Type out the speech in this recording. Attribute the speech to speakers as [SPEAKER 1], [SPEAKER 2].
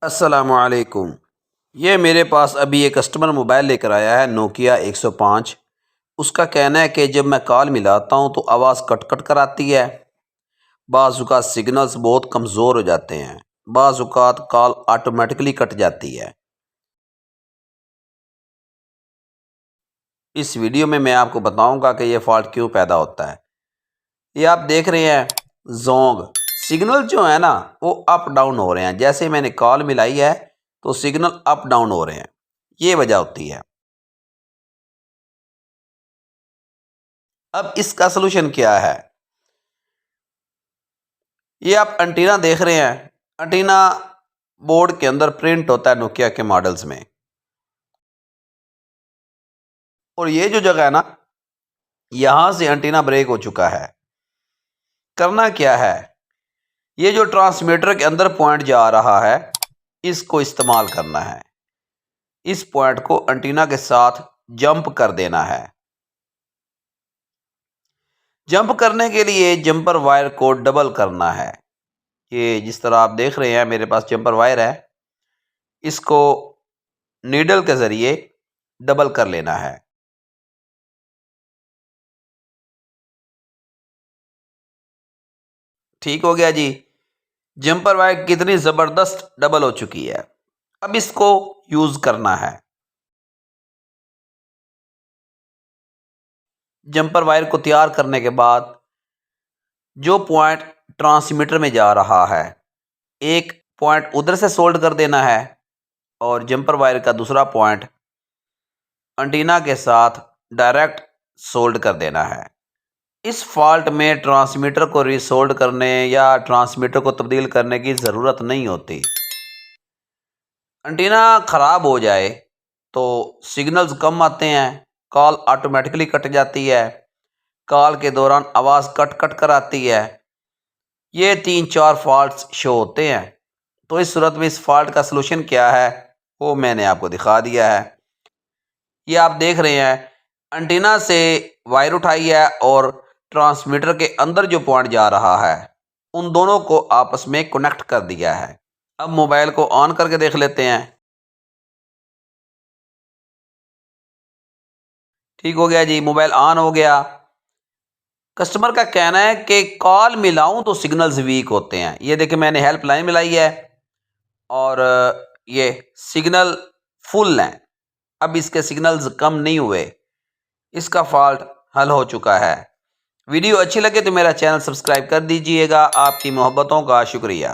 [SPEAKER 1] अस्सलामुअलैकुम। ये मेरे पास अभी एक कस्टमर मोबाइल लेकर आया है नोकिया 105। उसका कहना है कि जब मैं कॉल मिलाता हूँ तो आवाज़ कट कट कर आती है। बाज़ औक़ात सिग्नल्स बहुत कमज़ोर हो जाते हैं। बाज़ औक़ात कॉल ऑटोमेटिकली कट जाती है। इस वीडियो में मैं आपको बताऊंगा कि यह फ़ॉल्ट क्यों पैदा होता है। ये आप देख रहे हैं जोंग सिग्नल जो है ना वो अप डाउन हो रहे हैं। जैसे मैंने कॉल मिलाई है तो सिग्नल अप डाउन हो रहे हैं। ये वजह होती है। अब इसका सलूशन क्या है? ये आप एंटीना देख रहे हैं। एंटीना बोर्ड के अंदर प्रिंट होता है नोकिया के मॉडल्स में। और ये जो जगह है ना, यहां से एंटीना ब्रेक हो चुका है। करना क्या है? ये जो ट्रांसमीटर के अंदर पॉइंट जा रहा है, इसको इस्तेमाल करना है। इस पॉइंट को एंटीना के साथ जंप कर देना है। जंप करने के लिए जंपर वायर को डबल करना है। ये जिस तरह आप देख रहे हैं मेरे पास जंपर वायर है, इसको नीडल के ज़रिए डबल कर लेना है। ठीक हो गया जी। जंपर वायर कितनी ज़बरदस्त डबल हो चुकी है। अब इसको यूज़ करना है। जंपर वायर को तैयार करने के बाद जो पॉइंट ट्रांसमीटर में जा रहा है, एक पॉइंट उधर से सोल्ड कर देना है और जंपर वायर का दूसरा पॉइंट एंटीना के साथ डायरेक्ट सोल्ड कर देना है। इस फॉल्ट में ट्रांसमीटर को रीसोल्ड करने या ट्रांसमीटर को तब्दील करने की ज़रूरत नहीं होती। एंटीना ख़राब हो जाए तो सिग्नल्स कम आते हैं, कॉल ऑटोमेटिकली कट जाती है, कॉल के दौरान आवाज़ कट कट कर आती है। ये 3-4 फॉल्ट्स शो होते हैं। तो इस सूरत में इस फॉल्ट का सलूशन क्या है वो मैंने आपको दिखा दिया है। ये आप देख रहे हैं एंटीना से वायर उठाई है और ट्रांसमीटर के अंदर जो पॉइंट जा रहा है उन दोनों को आपस में कनेक्ट कर दिया है। अब मोबाइल को ऑन करके देख लेते हैं। ठीक हो गया जी, मोबाइल ऑन हो गया। कस्टमर का कहना है कि कॉल मिलाऊं तो सिग्नल्स वीक होते हैं। ये देखिए मैंने हेल्पलाइन मिलाई है और ये सिग्नल फुल हैं। अब इसके सिग्नल्स कम नहीं हुए। इसका फॉल्ट हल हो चुका है। वीडियो अच्छी लगे तो मेरा चैनल सब्सक्राइब कर दीजिएगा। आपकी मोहब्बतों का शुक्रिया।